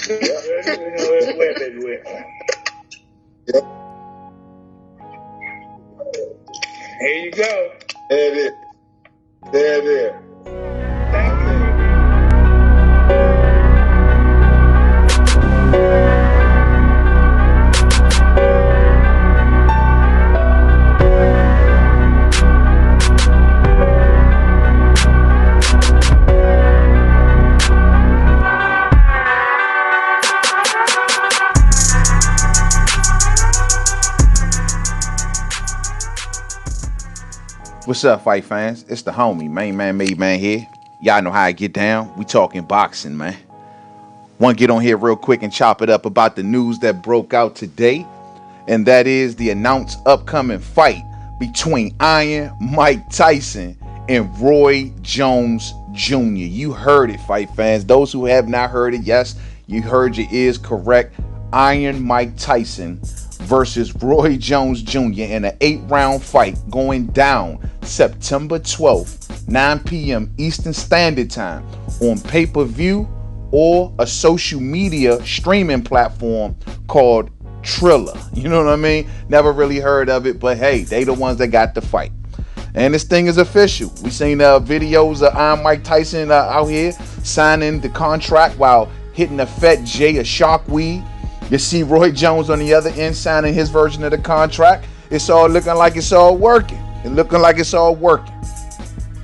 Where, baby, where? Yep. Here you go. There it is. There it is. Thank you. What's up, fight fans? It's the homie, main man, made man here. Y'all know how I get down. We talking boxing, man. Want to get on here real quick and chop it up about the news that broke out today, and that is the announced upcoming fight between Iron Mike Tyson and Roy Jones Jr. You heard it, fight fans. Those who have not heard it, yes, you heard your ears correct. Iron Mike Tyson versus Roy Jones Jr. in an 8-round fight going down September 12th, 9 p.m. Eastern Standard Time on pay-per-view or a social media streaming platform called Triller. You know what I mean? Never really heard of it, but hey, they the ones that got the fight. And this thing is official. We seen videos of Iron Mike Tyson out here signing the contract while hitting a Fat J, a shark weed. You see Roy Jones on the other end signing his version of the contract. It's all looking like it's all working.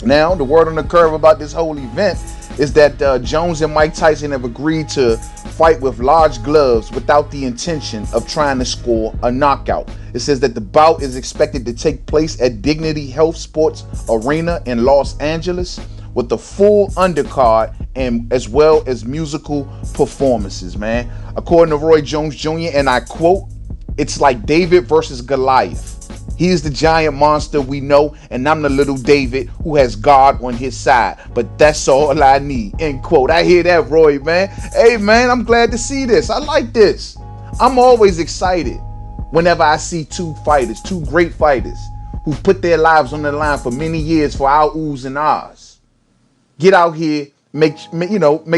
Now, the word on the curve about this whole event is that Jones and Mike Tyson have agreed to fight with large gloves without the intention of trying to score a knockout. It says that the bout is expected to take place at Dignity Health Sports Arena in Los Angeles with a full undercard and as well as musical performances, man. According to Roy Jones Jr., and I quote, "It's like David versus Goliath. He is the giant monster we know, and I'm the little David who has God on his side. But that's all I need," end quote. I hear that, Roy, man. Hey, man, I'm glad to see this. I like this. I'm always excited whenever I see two great fighters who put their lives on the line for many years for our oohs and ahs, get out here, make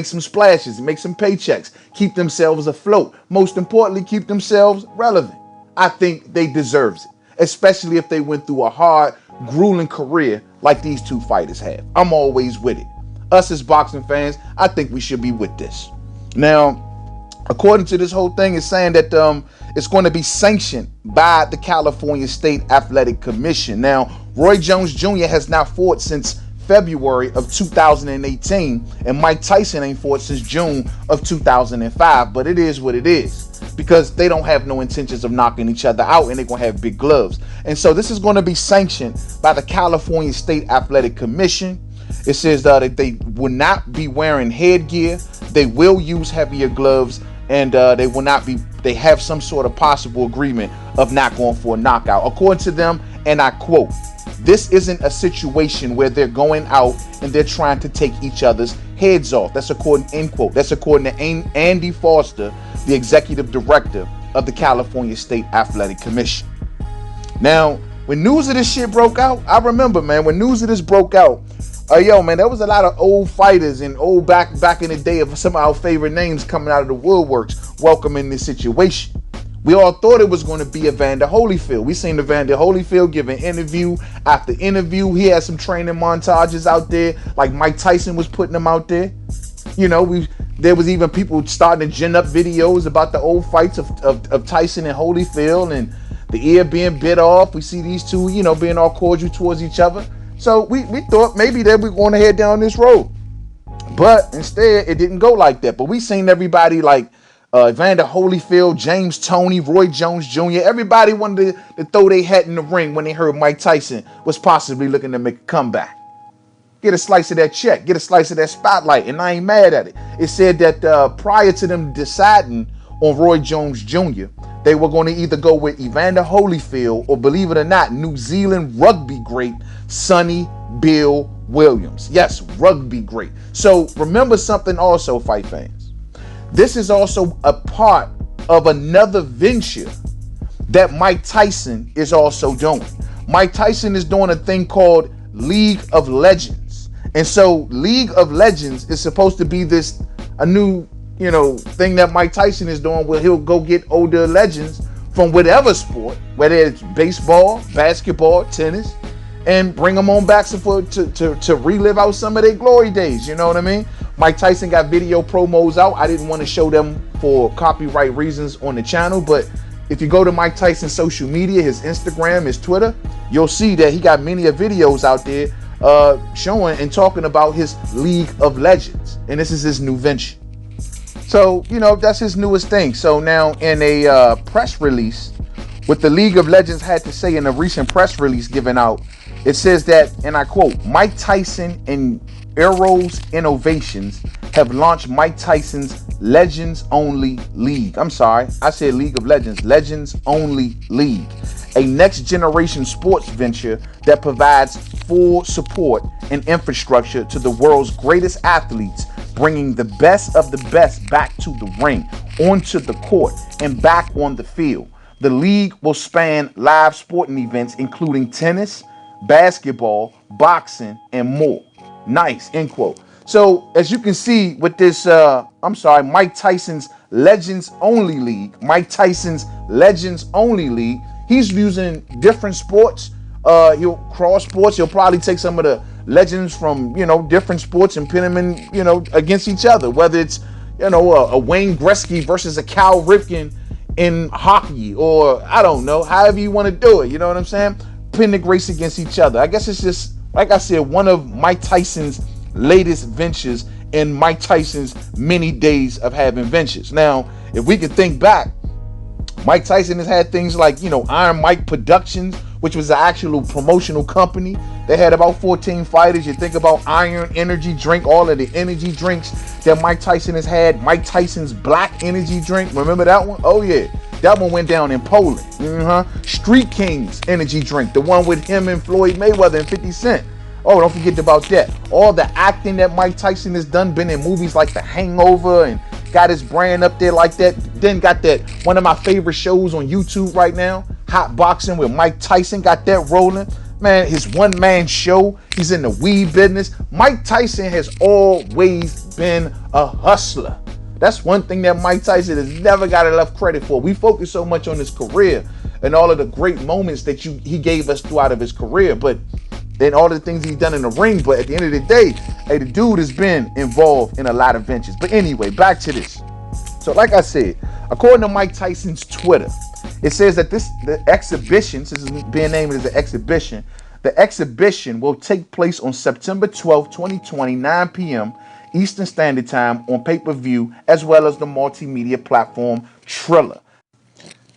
some splashes, make some paychecks, keep themselves afloat. Most importantly, keep themselves relevant. I think they deserve it, especially if they went through a hard, grueling career like these two fighters have. I'm always with it. Us as boxing fans, I think we should be with this. Now, according to this whole thing, it's saying that it's going to be sanctioned by the California State Athletic Commission. Now, Roy Jones Jr. has not fought since February of 2018, and Mike Tyson ain't fought since June of 2005, but it is what it is because they don't have no intentions of knocking each other out, and they're going to have big gloves. And so this is going to be sanctioned by the California State Athletic Commission. It says that they will not be wearing headgear, they will use heavier gloves, and they have some sort of possible agreement of not going for a knockout. According to them, and I quote, "This isn't a situation where they're going out and they're trying to take each other's heads off." That's according, end quote. That's according to Andy Foster, the executive director of the California State Athletic Commission. Now, when news of this shit broke out, I remember, man, when news of this broke out, man, there was a lot of old fighters and old back in the day of some of our favorite names coming out of the woodworks welcoming this situation. We all thought it was going to be Evander Holyfield. We seen Evander Holyfield give an interview after interview. He had some training montages out there, like Mike Tyson was putting them out there. There was even people starting to gin up videos about the old fights of Tyson and Holyfield and the ear being bit off. We see these two, being all cordial towards each other. So we thought maybe that we're going to head down this road. But instead, it didn't go like that. But we seen everybody like Evander Holyfield, James Toney, Roy Jones Jr. Everybody wanted to throw their hat in the ring when they heard Mike Tyson was possibly looking to make a comeback. Get a slice of that check, get a slice of that spotlight, and I ain't mad at it. It said that prior to them deciding on Roy Jones Jr., they were going to either go with Evander Holyfield or, believe it or not, New Zealand rugby great Sonny Bill Williams. Yes, rugby great. So remember something also, fight fans. This is also a part of another venture that Mike Tyson is also doing. Mike Tyson is doing a thing called League of Legends. And so League of Legends is supposed to be a new thing that Mike Tyson is doing, where he'll go get older legends from whatever sport, whether it's baseball, basketball, tennis, and bring them on back to relive out some of their glory days. You know what I mean? Mike Tyson got video promos out. I didn't want to show them for copyright reasons on the channel, but if you go to Mike Tyson's social media, his Instagram, his Twitter, you'll see that he got many videos out there showing and talking about his League of Legends. And this is his new venture. So, that's his newest thing. So now in a press release, what the League of Legends had to say in a recent press release given out, it says that, and I quote, Mike Tyson and Arrow's Innovations have launched Mike Tyson's Legends Only League. I'm sorry, I said League of Legends. Legends Only League. A next generation sports venture that provides full support and infrastructure to the world's greatest athletes, bringing the best of the best back to the ring, onto the court, and back on the field. The league will span live sporting events including tennis, basketball, boxing, and more. Nice, end quote. So as you can see with this, Mike Tyson's Legends Only League, he's using different sports. He'll cross sports. He'll probably take some of the legends from, different sports and pin them in, against each other. Whether it's, a Wayne Gretzky versus a Cal Ripken in hockey, or I don't know, however you want to do it. You know what I'm saying? Pin the race against each other. I guess it's just, like I said, one of Mike Tyson's latest ventures in Mike Tyson's many days of having ventures. Now, if we could think back, Mike Tyson has had things like, Iron Mike Productions, which was an actual promotional company. They had about 14 fighters. You think about Iron Energy Drink, all of the energy drinks that Mike Tyson has had. Mike Tyson's Black Energy Drink. Remember that one? Oh, yeah. That one went down in Poland. Street Kings Energy Drink, the one with him and Floyd Mayweather and 50 Cent. Oh, don't forget about that. All the acting that Mike Tyson has done, been in movies like The Hangover and got his brand up there like that. Then got that, one of my favorite shows on YouTube right now, Hot Boxing with Mike Tyson, got that rolling. Man, his one-man show, he's in the weed business. Mike Tyson has always been a hustler. That's one thing that Mike Tyson has never got enough credit for. We focus so much on his career and all of the great moments that he gave us throughout of his career, but then all the things he's done in the ring. But at the end of the day, hey, the dude has been involved in a lot of ventures. But anyway, back to this. So like I said, according to Mike Tyson's Twitter, it says that the exhibition, since it's being named as an exhibition, the exhibition will take place on September 12th, 2020, 9 p.m. Eastern Standard Time on pay-per-view, as well as the multimedia platform Triller.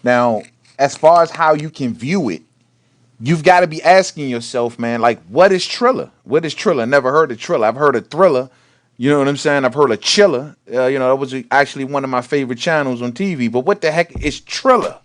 Now, as far as how you can view it, you've got to be asking yourself, man, like, what is Triller? What is Triller? Never heard of Triller. I've heard of Thriller. You know what I'm saying? I've heard of Chiller. That was actually one of my favorite channels on TV. But what the heck is Triller?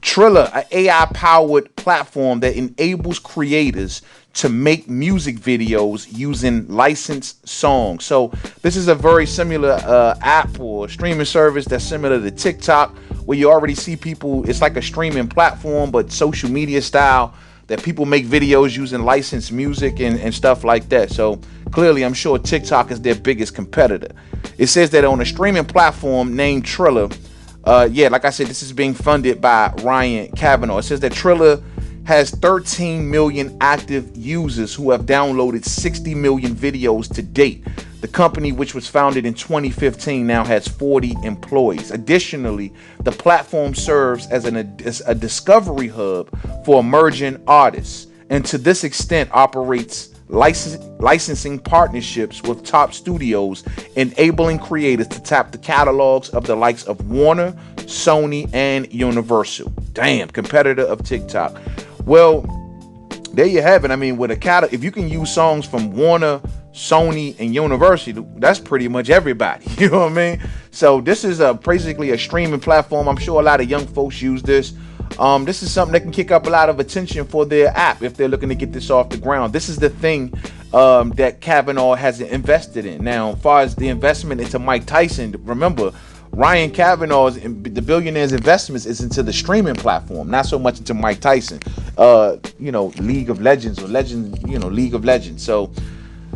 Triller, an AI-powered platform that enables creators to make music videos using licensed songs. So this is a very similar app or streaming service that's similar to TikTok, where you already see people. It's like a streaming platform, but social media style, that people make videos using licensed music and stuff like that. So clearly, I'm sure TikTok is their biggest competitor. It says that on a streaming platform named Triller, like I said, this is being funded by Ryan Kavanaugh. It says that Triller has 13 million active users who have downloaded 60 million videos to date. The company, which was founded in 2015, now has 40 employees. Additionally, the platform serves as a discovery hub for emerging artists, and to this extent operates licensing partnerships with top studios, enabling creators to tap the catalogs of the likes of Warner, Sony, and Universal. Damn, competitor of TikTok. Well, there you have it. I mean, with if you can use songs from Warner, Sony, and Universal, that's pretty much everybody. You know what I mean? So this is basically a streaming platform. I'm sure a lot of young folks use this. This is something that can kick up a lot of attention for their app if they're looking to get this off the ground. This is the thing that Kavanaugh has invested in. Now, as far as the investment into Mike Tyson, remember, Ryan Kavanaugh's, the billionaire's investments, is into the streaming platform, not so much into Mike Tyson. League of Legends or League of Legends. So,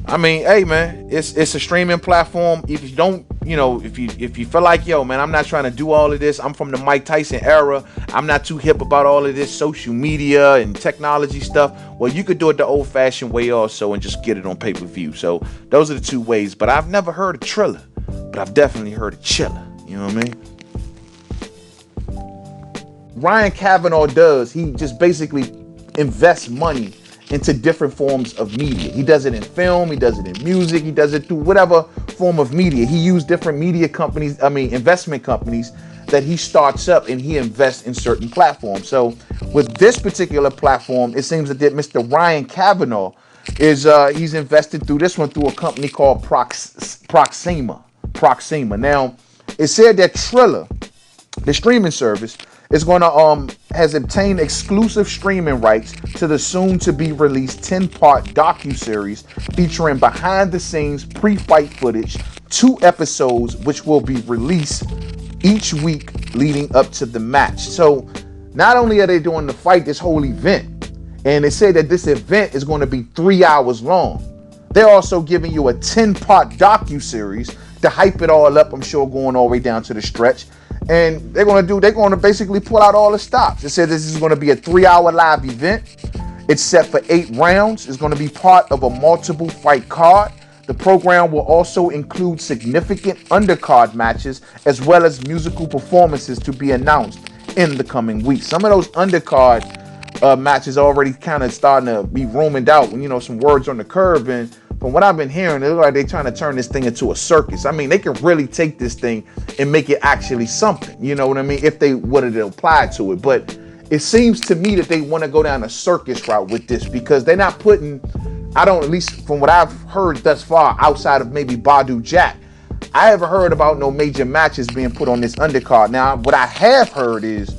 I mean, hey man, it's a streaming platform. If you don't if you feel like, yo, man, I'm not trying to do all of this. I'm from the Mike Tyson era. I'm not too hip about all of this social media and technology stuff. Well, you could do it the old-fashioned way also and just get it on pay-per-view. So those are the two ways. But I've never heard of Triller, but I've definitely heard of Chiller. You know what I mean? Ryan Kavanaugh does. He just basically invests money into different forms of media. He does it in film, he does it in music, he does it through whatever form of media. He used different media companies, investment companies that he starts up, and he invests in certain platforms. So with this particular platform, it seems that Mr. Ryan Kavanaugh is he's invested through this one through a company called Proxima. Now, it said that Triller, the streaming service, is going to has obtained exclusive streaming rights to the soon-to-be-released 10-part docuseries featuring behind-the-scenes pre-fight footage, 2 episodes which will be released each week leading up to the match. So not only are they doing the fight, this whole event, and they say that this event is going to be 3 hours long. They're also giving you a 10-part docuseries to hype it all up, I'm sure, going all the way down to the stretch. And they're going to basically pull out all the stops. It says this is going to be a 3-hour live event. It's set for 8 rounds. It's going to be part of a multiple fight card. The program will also include significant undercard matches as well as musical performances to be announced in the coming weeks. Some of those undercard matches already kind of starting to be rumored out. Some words on the curve, and from what I've been hearing, it looks like they're trying to turn this thing into a circus. I mean, they can really take this thing and make it actually something, you know what I mean, if they would have applied to it. But it seems to me that they want to go down a circus route with this, because they're not putting, at least from what I've heard thus far, outside of maybe Badu Jack, I haven't heard about no major matches being put on this undercard. Now, what I have heard is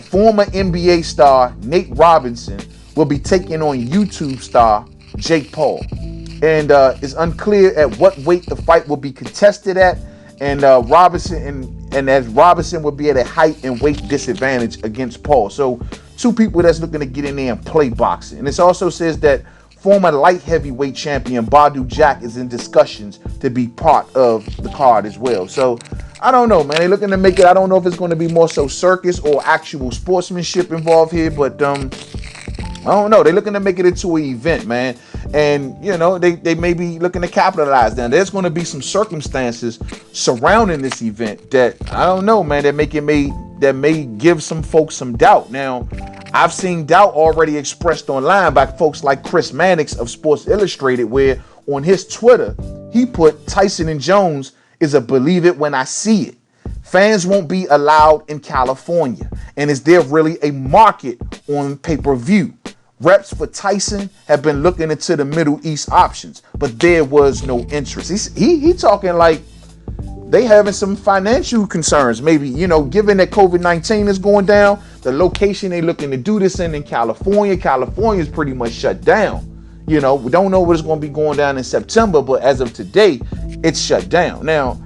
former NBA star Nate Robinson will be taking on YouTube star Jake Paul. And it's unclear at what weight the fight will be contested at. And Robinson as Robinson will be at a height and weight disadvantage against Paul. So 2 people that's looking to get in there and play boxing. And it also says that former light heavyweight champion Badu Jack is in discussions to be part of the card as well. So I don't know, man. They're looking to make it. I don't know if it's going to be more so circus or actual sportsmanship involved here, but I don't know. They're looking to make it into an event, man. And, they may be looking to capitalize. Now, there's going to be some circumstances surrounding this event that, I don't know, man, that may give some folks some doubt. Now, I've seen doubt already expressed online by folks like Chris Mannix of Sports Illustrated, where on his Twitter, he put Tyson and Jones is a believe it when I see it. Fans won't be allowed in California. And is there really a market on pay-per-view? Reps for Tyson have been looking into the Middle East options, but there was no interest. He talking like they having some financial concerns. Maybe, given that COVID-19 is going down, the location they looking to do this in California. California is pretty much shut down. We don't know what's going to be going down in September, but as of today, it's shut down. Now,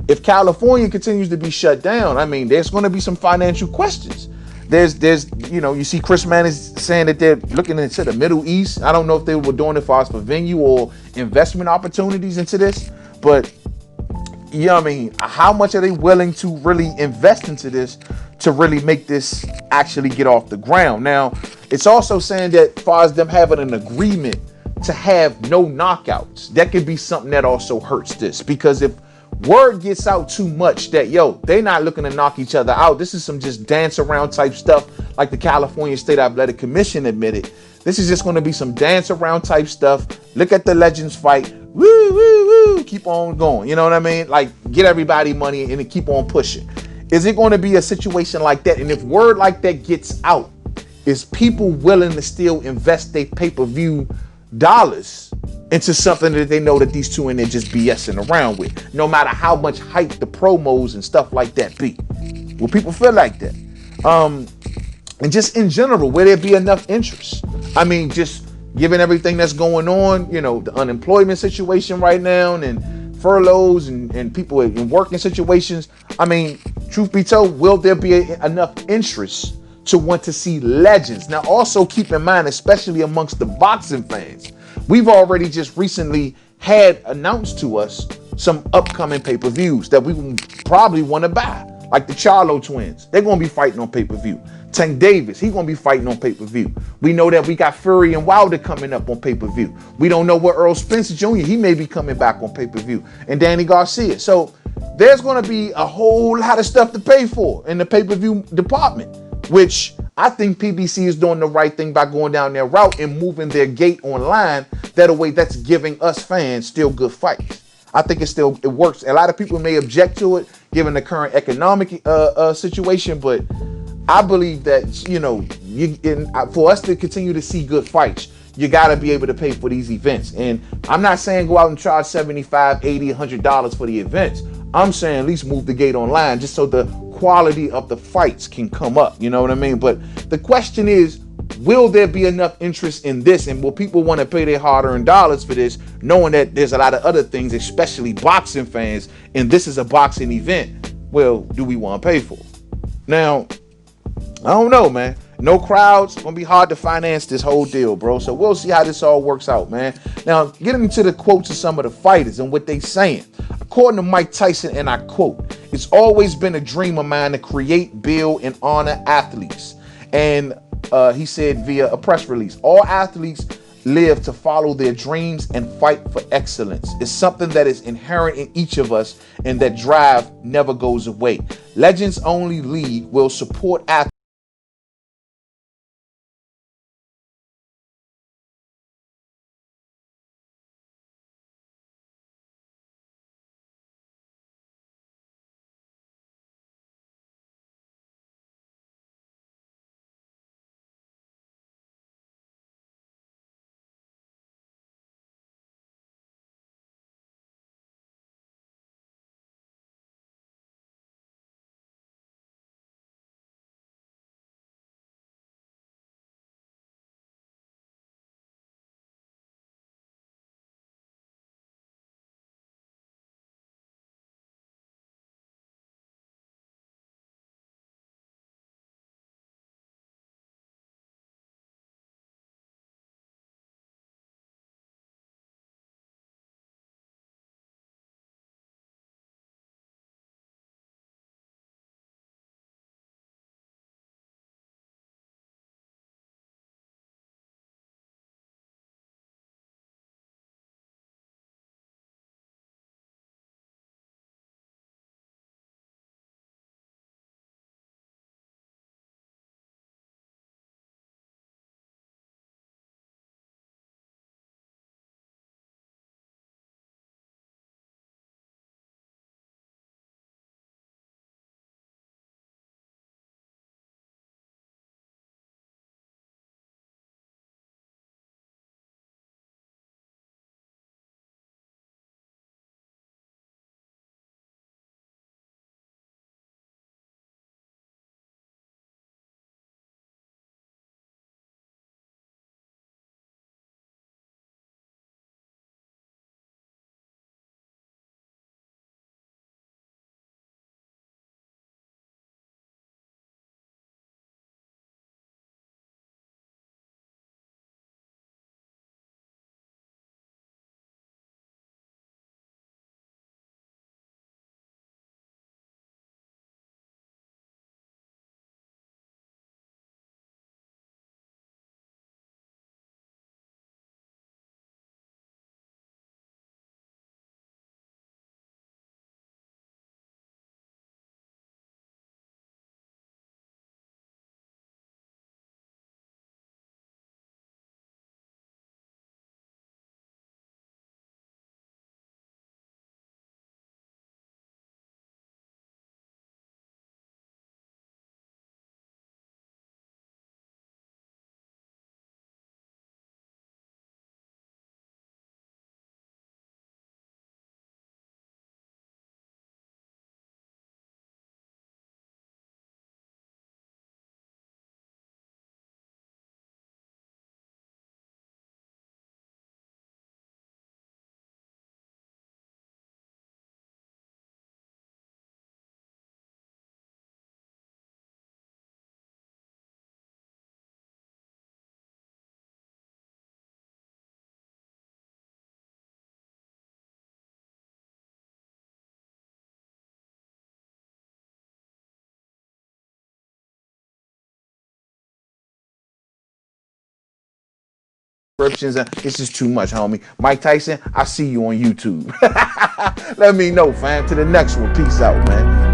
if California continues to be shut down, I mean, there's going to be some financial questions. There's you see Chris Mannix saying that they're looking into the Middle East. I don't know if they were doing it for venue or investment opportunities into this, but how much are they willing to really invest into this to really make this actually get off the ground? Now, it's also saying that as far as them having an agreement to have no knockouts, that could be something that also hurts this, because if word gets out too much that, they're not looking to knock each other out. This is some just dance around type stuff, like the California State Athletic Commission admitted. This is just going to be some dance around type stuff. Look at the Legends fight. Woo, woo, woo. Keep on going. You know what I mean? Like, get everybody money and keep on pushing. Is it going to be a situation like that? And if word like that gets out, is people willing to still invest their pay-per-view dollars into something that they know that these two in there just BSing around with, no matter how much hype the promos and stuff like that be? Will people feel like that? And just in general, will there be enough interest? I mean, just given everything that's going on, the unemployment situation right now and furloughs and people in working situations. I mean, truth be told, will there be enough interest to want to see legends? Now, also keep in mind, especially amongst the boxing fans, we've already just recently had announced to us some upcoming pay-per-views that we probably want to buy. Like the Charlo twins. They're going to be fighting on pay-per-view. Tank Davis, he's going to be fighting on pay-per-view. We know that we got Fury and Wilder coming up on pay-per-view. We don't know what Earl Spencer Jr., he may be coming back on pay-per-view. And Danny Garcia. So there's going to be a whole lot of stuff to pay for in the pay-per-view department, which I think PBC is doing the right thing by going down their route and moving their gate online. That a way that's giving us fans still good fights. I think it works. A lot of people may object to it given the current economic situation, but I believe that for us to continue to see good fights, you got to be able to pay for these events. And I'm not saying go out and charge $75, $80, $100 for the events. I'm saying at least move the gate online just so the quality of the fights can come up. You know what I mean? But the question is, will there be enough interest in this? And will people want to pay their hard-earned dollars for this, knowing that there's a lot of other things, especially boxing fans, and this is a boxing event? Well, do we want to pay for it? Now, I don't know, man. No crowds, gonna be hard to finance this whole deal, bro. So we'll see how this all works out, man. Now, getting into the quotes of some of the fighters and what they saying. According to Mike Tyson, and I quote, "It's always been a dream of mine to create, build, and honor athletes." And he said via a press release, "All athletes live to follow their dreams and fight for excellence. It's something that is inherent in each of us, and that drive never goes away. Legends Only League will support athletes subscriptions. It's just too much, homie. Mike Tyson, I see you on YouTube. Let me know, fam. To the next one. Peace out, man.